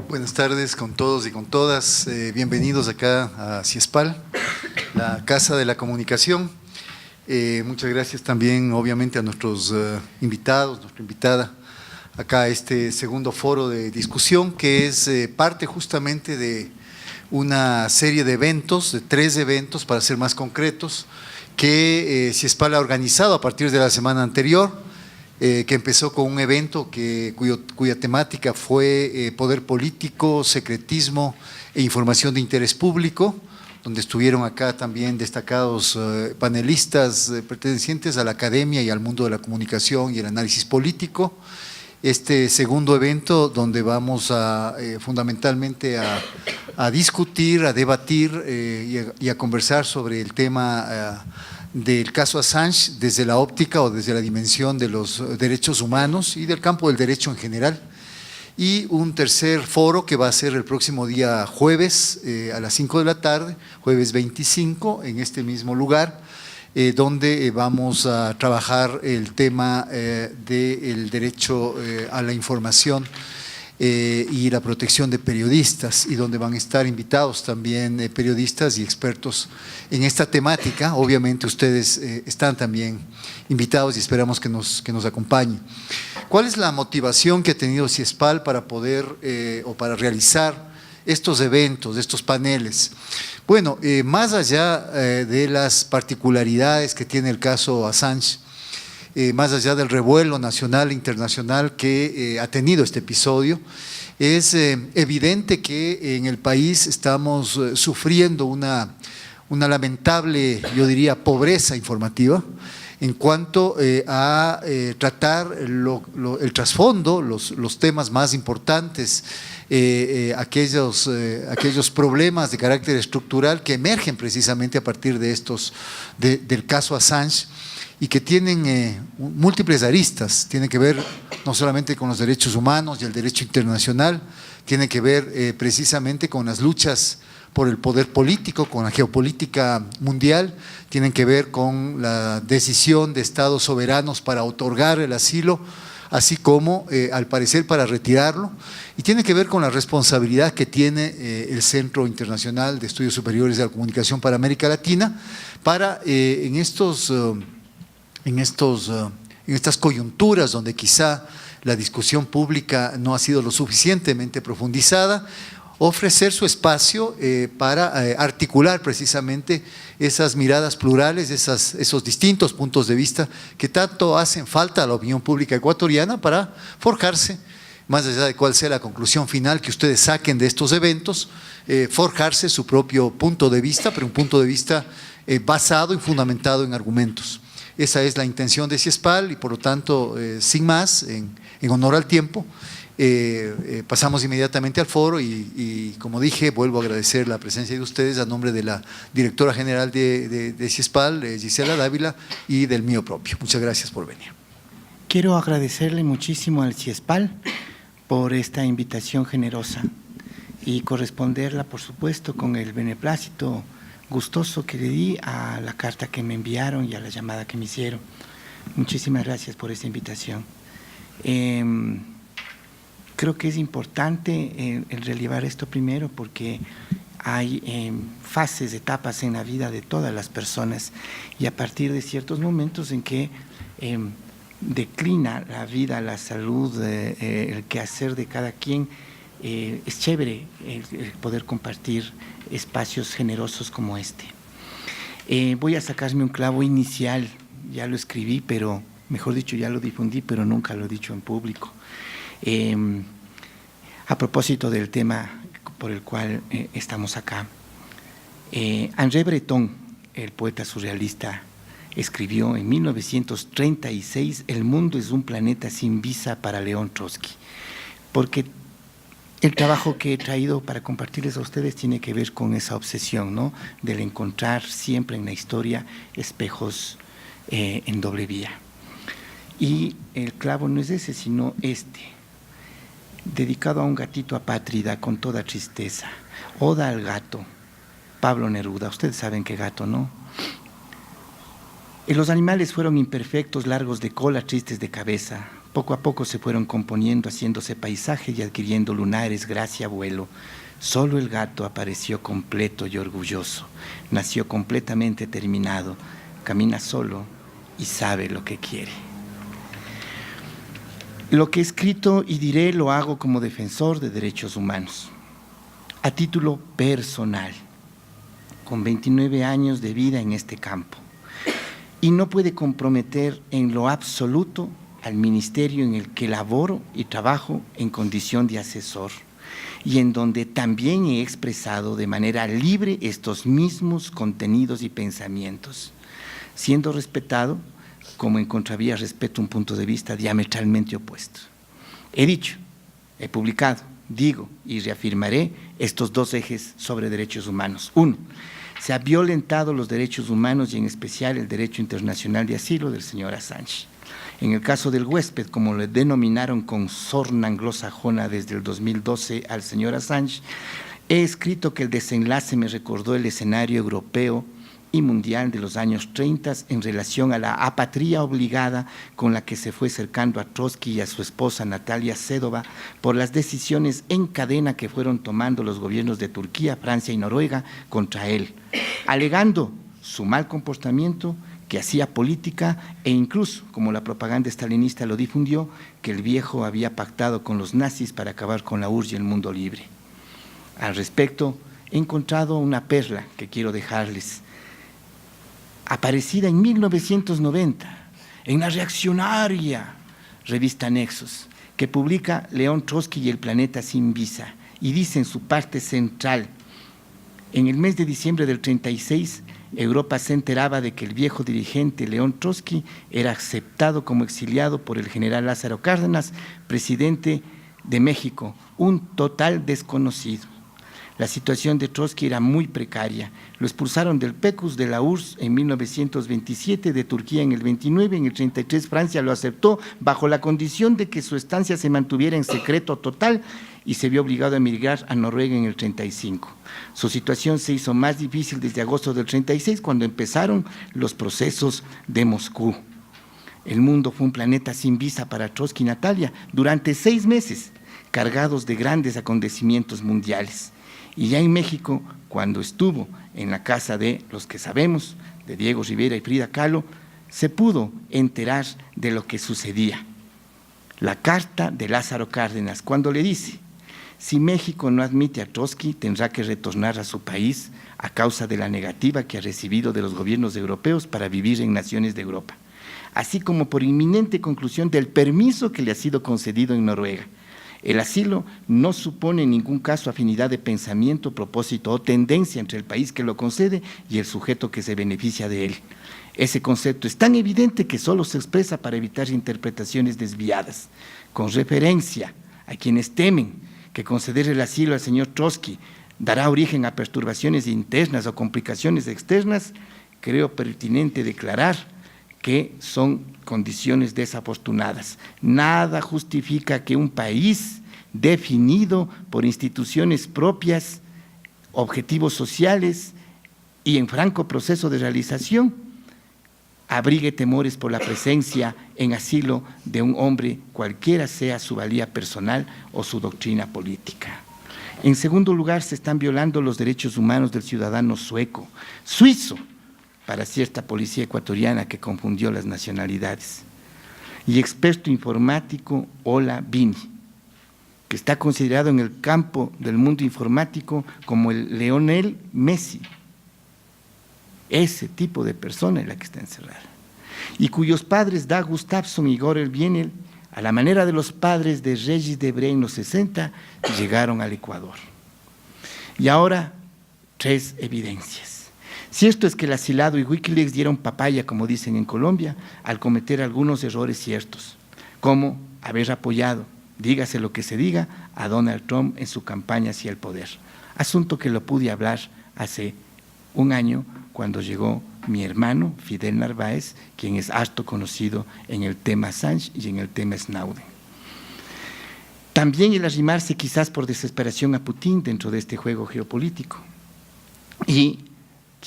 Buenas tardes con todos y con todas. Bienvenidos acá a CIESPAL, la Casa de la Comunicación. Muchas gracias también, obviamente, a nuestros invitados, nuestra invitada, acá a este segundo foro de discusión, que es parte justamente de una serie de eventos, de 3 eventos, para ser más concretos, que CIESPAL ha organizado a partir de la semana anterior. Que empezó con un evento cuya temática fue poder político, secretismo e información de interés público, donde estuvieron acá también destacados panelistas pertenecientes a la academia y al mundo de la comunicación y el análisis político. Este segundo evento, donde vamos fundamentalmente a discutir, a debatir y a conversar sobre el tema del caso Assange desde la óptica o desde la dimensión de los derechos humanos y del campo del derecho en general. Y un tercer foro que va a ser el próximo día jueves a las 5 de la tarde, jueves 25, en este mismo lugar, donde vamos a trabajar el tema del derecho a la información y la protección de periodistas, y donde van a estar invitados también periodistas y expertos en esta temática. Obviamente ustedes están también invitados y esperamos que nos acompañen. ¿Cuál es la motivación que ha tenido CIESPAL para poder o para realizar estos eventos, estos paneles? Bueno, más allá de las particularidades que tiene el caso Assange, más allá del revuelo nacional e internacional que ha tenido este episodio, es evidente que en el país estamos sufriendo una lamentable, yo diría, pobreza informativa en cuanto a tratar el trasfondo, los temas más importantes, aquellos problemas de carácter estructural que emergen precisamente a partir de del caso Assange, y que tienen múltiples aristas. Tienen que ver no solamente con los derechos humanos y el derecho internacional, tienen que ver precisamente con las luchas por el poder político, con la geopolítica mundial, tienen que ver con la decisión de estados soberanos para otorgar el asilo, así como, al parecer, para retirarlo, y tiene que ver con la responsabilidad que tiene el Centro Internacional de Estudios Superiores de la Comunicación para América Latina, para en estas coyunturas donde quizá la discusión pública no ha sido lo suficientemente profundizada, ofrecer su espacio para articular precisamente esas miradas plurales, esos distintos puntos de vista que tanto hacen falta a la opinión pública ecuatoriana para forjarse, más allá de cuál sea la conclusión final que ustedes saquen de estos eventos, forjarse su propio punto de vista, pero un punto de vista basado y fundamentado en argumentos. Esa es la intención de CIESPAL y, por lo tanto, sin más, en honor al tiempo, pasamos inmediatamente al foro y, como dije, vuelvo a agradecer la presencia de ustedes a nombre de la directora general de CIESPAL, Gisela Dávila, y del mío propio. Muchas gracias por venir. Quiero agradecerle muchísimo al CIESPAL por esta invitación generosa y corresponderla, por supuesto, con el beneplácito gustoso que le di a la carta que me enviaron y a la llamada que me hicieron. Muchísimas gracias por esta invitación. Creo que es importante el relevar esto primero porque hay fases, etapas en la vida de todas las personas, y a partir de ciertos momentos en que declina la vida, la salud, el quehacer de cada quien, es chévere el poder compartir espacios generosos como este. Voy a sacarme un clavo inicial, ya lo escribí, pero mejor dicho ya lo difundí, pero nunca lo he dicho en público. A propósito del tema por el cual estamos acá, André Breton, el poeta surrealista, escribió en 1936: "El mundo es un planeta sin visa para León Trotsky", porque el trabajo que he traído para compartirles a ustedes tiene que ver con esa obsesión, ¿no?, del encontrar siempre en la historia espejos en doble vía. Y el clavo no es ese, sino este, dedicado a un gatito apátrida con toda tristeza. Oda al gato, Pablo Neruda. Ustedes saben qué gato, ¿no? Los animales fueron imperfectos, largos de cola, tristes de cabeza. poco a poco se fueron componiendo, haciéndose paisaje y adquiriendo lunares, gracia, vuelo. Solo el gato apareció completo y orgulloso, nació completamente terminado, camina solo y sabe lo que quiere. Lo que he escrito y diré lo hago como defensor de derechos humanos, a título personal, con 29 años de vida en este campo, y no puede comprometer en lo absoluto al ministerio en el que laboro y trabajo en condición de asesor, y en donde también he expresado de manera libre estos mismos contenidos y pensamientos, siendo respetado como en contravía respeto un punto de vista diametralmente opuesto. He dicho, he publicado, digo y reafirmaré estos dos ejes sobre derechos humanos. Uno, se ha violentado los derechos humanos y en especial el derecho internacional de asilo del señor Assange. En el caso del huésped, como le denominaron con sorna anglosajona desde el 2012 al señor Assange, he escrito que el desenlace me recordó el escenario europeo y mundial de los años 30 en relación a la apatría obligada con la que se fue cercando a Trotsky y a su esposa Natalia Sedova por las decisiones en cadena que fueron tomando los gobiernos de Turquía, Francia y Noruega contra él, alegando su mal comportamiento, que hacía política e incluso, como la propaganda estalinista lo difundió, que el viejo había pactado con los nazis para acabar con la URSS y el mundo libre. Al respecto, he encontrado una perla que quiero dejarles, aparecida en 1990 en la reaccionaria revista Nexos, que publica León Trotsky y el planeta sin visa, y dice en su parte central: en el mes de diciembre del 36, Europa se enteraba de que el viejo dirigente León Trotsky era aceptado como exiliado por el general Lázaro Cárdenas, presidente de México, un total desconocido. La situación de Trotsky era muy precaria. Lo expulsaron del PECUS, de la URSS, en 1927, de Turquía en el 29, en el 33 Francia lo aceptó bajo la condición de que su estancia se mantuviera en secreto total y se vio obligado a emigrar a Noruega en el 35. Su situación se hizo más difícil desde agosto del 36, cuando empezaron los procesos de Moscú. El mundo fue un planeta sin visa para Trotsky y Natalia durante 6 meses, cargados de grandes acontecimientos mundiales. Y ya en México, cuando estuvo en la casa de los que sabemos, de Diego Rivera y Frida Kahlo, se pudo enterar de lo que sucedía. La carta de Lázaro Cárdenas, cuando le dice: si México no admite a Trotsky, tendrá que retornar a su país a causa de la negativa que ha recibido de los gobiernos europeos para vivir en naciones de Europa, así como por inminente conclusión del permiso que le ha sido concedido en Noruega. El asilo no supone en ningún caso afinidad de pensamiento, propósito o tendencia entre el país que lo concede y el sujeto que se beneficia de él. Ese concepto es tan evidente que solo se expresa para evitar interpretaciones desviadas, con referencia a quienes temen que conceder el asilo al señor Trotsky dará origen a perturbaciones internas o complicaciones externas. Creo pertinente declarar que son condiciones desafortunadas. Nada justifica que un país definido por instituciones propias, objetivos sociales y en franco proceso de realización, abrigue temores por la presencia en asilo de un hombre, cualquiera sea su valía personal o su doctrina política. En segundo lugar, se están violando los derechos humanos del ciudadano suizo, para cierta policía ecuatoriana que confundió las nacionalidades, y experto informático Ola Bini, que está considerado en el campo del mundo informático como el Lionel Messi. Ese tipo de persona es la que está encerrada, y cuyos padres, Dag Gustafsson y Gorel Bienel, a la manera de los padres de Regis Debray en los 60, llegaron al Ecuador. Y ahora, 3 evidencias. Cierto es que el asilado y Wikileaks dieron papaya, como dicen en Colombia, al cometer algunos errores ciertos, como haber apoyado, dígase lo que se diga, a Donald Trump en su campaña hacia el poder. Asunto que lo pude hablar hace un año, cuando llegó mi hermano Fidel Narváez, quien es harto conocido en el tema Assange y en el tema Snowden. También el arrimarse quizás por desesperación a Putin dentro de este juego geopolítico. Y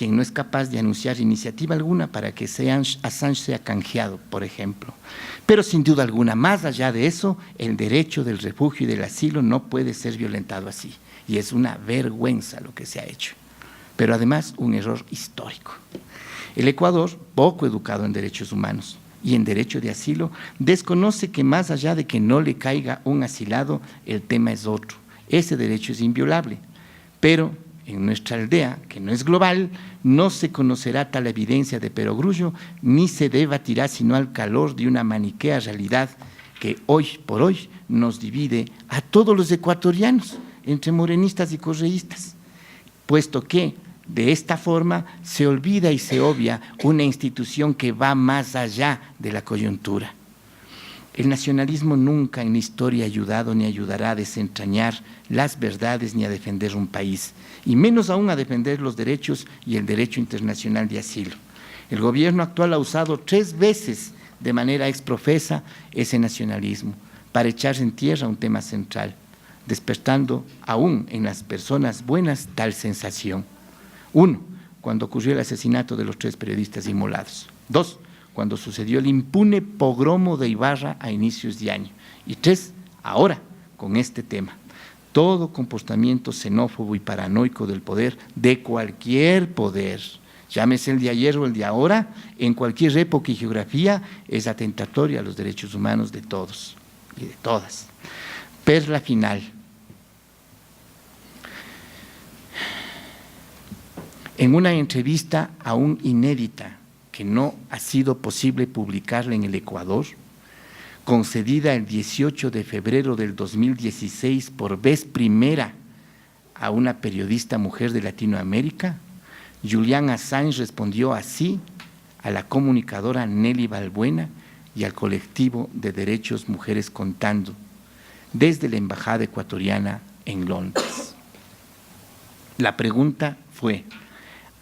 quien no es capaz de anunciar iniciativa alguna para que Assange sea canjeado, por ejemplo. Pero sin duda alguna, más allá de eso, el derecho del refugio y del asilo no puede ser violentado así. Y es una vergüenza lo que se ha hecho. Pero además, un error histórico. El Ecuador, poco educado en derechos humanos y en derecho de asilo, desconoce que más allá de que no le caiga un asilado, el tema es otro. Ese derecho es inviolable. Pero en nuestra aldea, que no es global, no se conocerá tal evidencia de perogrullo, ni se debatirá sino al calor de una maniquea realidad que hoy por hoy nos divide a todos los ecuatorianos, entre morenistas y correístas, puesto que de esta forma se olvida y se obvia una institución que va más allá de la coyuntura. El nacionalismo nunca en la historia ha ayudado ni ayudará a desentrañar las verdades ni a defender un país, y menos aún a defender los derechos y el derecho internacional de asilo. El gobierno actual ha usado 3 veces de manera exprofesa ese nacionalismo para echar en tierra un tema central, despertando aún en las personas buenas tal sensación. 1, cuando ocurrió el asesinato de los 3 periodistas inmolados. 2, cuando sucedió el impune pogromo de Ibarra a inicios de año. Y 3, ahora, con este tema. Todo comportamiento xenófobo y paranoico del poder, de cualquier poder, llámese el de ayer o el de ahora, en cualquier época y geografía, es atentatorio a los derechos humanos de todos y de todas. Perla final. En una entrevista aún inédita, que no ha sido posible publicarla en el Ecuador, concedida el 18 de febrero del 2016 por vez primera a una periodista mujer de Latinoamérica, Julian Assange respondió así a la comunicadora Nelly Balbuena y al colectivo de derechos Mujeres Contando, desde la Embajada Ecuatoriana en Londres. La pregunta fue: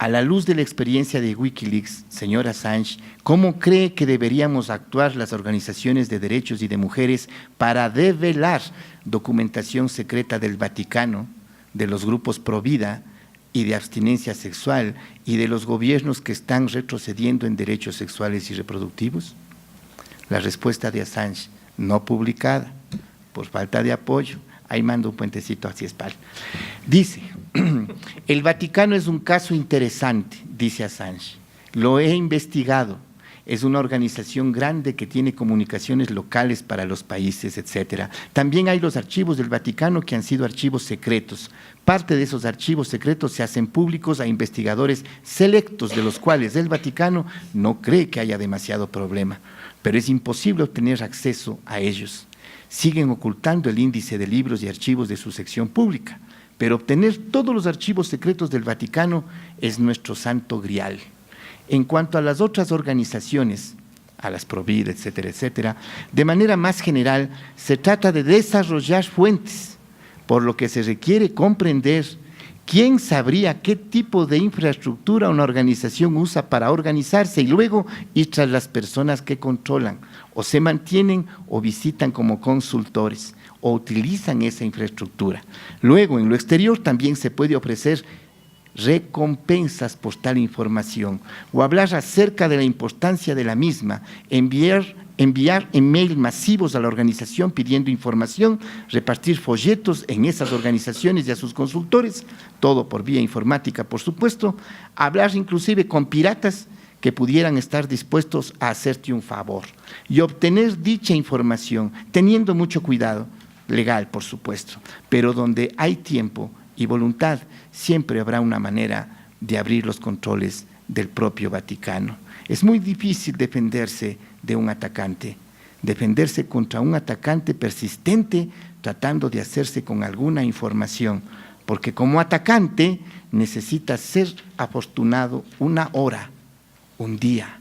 a la luz de la experiencia de Wikileaks, señor Assange, ¿cómo cree que deberíamos actuar las organizaciones de derechos y de mujeres para develar documentación secreta del Vaticano, de los grupos pro vida y de abstinencia sexual y de los gobiernos que están retrocediendo en derechos sexuales y reproductivos? La respuesta de Assange, no publicada, por falta de apoyo. Ahí mando un puentecito a Ciespal. Dice: el Vaticano es un caso interesante, dice Assange. Lo he investigado. Es una organización grande que tiene comunicaciones locales para los países, etcétera. También hay los archivos del Vaticano que han sido archivos secretos. Parte de esos archivos secretos se hacen públicos a investigadores selectos, de los cuales el Vaticano no cree que haya demasiado problema, pero es imposible obtener acceso a ellos. Siguen ocultando el índice de libros y archivos de su sección pública, pero obtener todos los archivos secretos del Vaticano es nuestro santo grial. En cuanto a las otras organizaciones, a las Provida, etcétera, etcétera, de manera más general, se trata de desarrollar fuentes, por lo que se requiere comprender quién sabría qué tipo de infraestructura una organización usa para organizarse y luego ir tras las personas que controlan, o se mantienen o visitan como consultores, o utilizan esa infraestructura. Luego, en lo exterior también se puede ofrecer recompensas por tal información, o hablar acerca de la importancia de la misma, enviar email masivos a la organización pidiendo información, repartir folletos en esas organizaciones y a sus consultores, todo por vía informática, por supuesto, hablar inclusive con piratas que pudieran estar dispuestos a hacerte un favor y obtener dicha información, teniendo mucho cuidado, legal por supuesto, pero donde hay tiempo y voluntad, siempre habrá una manera de abrir los controles del propio Vaticano. Es muy difícil defenderse de un atacante, defenderse contra un atacante persistente tratando de hacerse con alguna información, porque como atacante necesita ser afortunado una hora, un día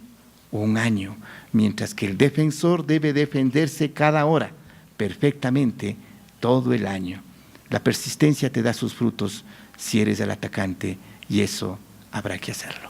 o un año, mientras que el defensor debe defenderse cada hora, perfectamente, todo el año. La persistencia te da sus frutos si eres el atacante, y eso habrá que hacerlo.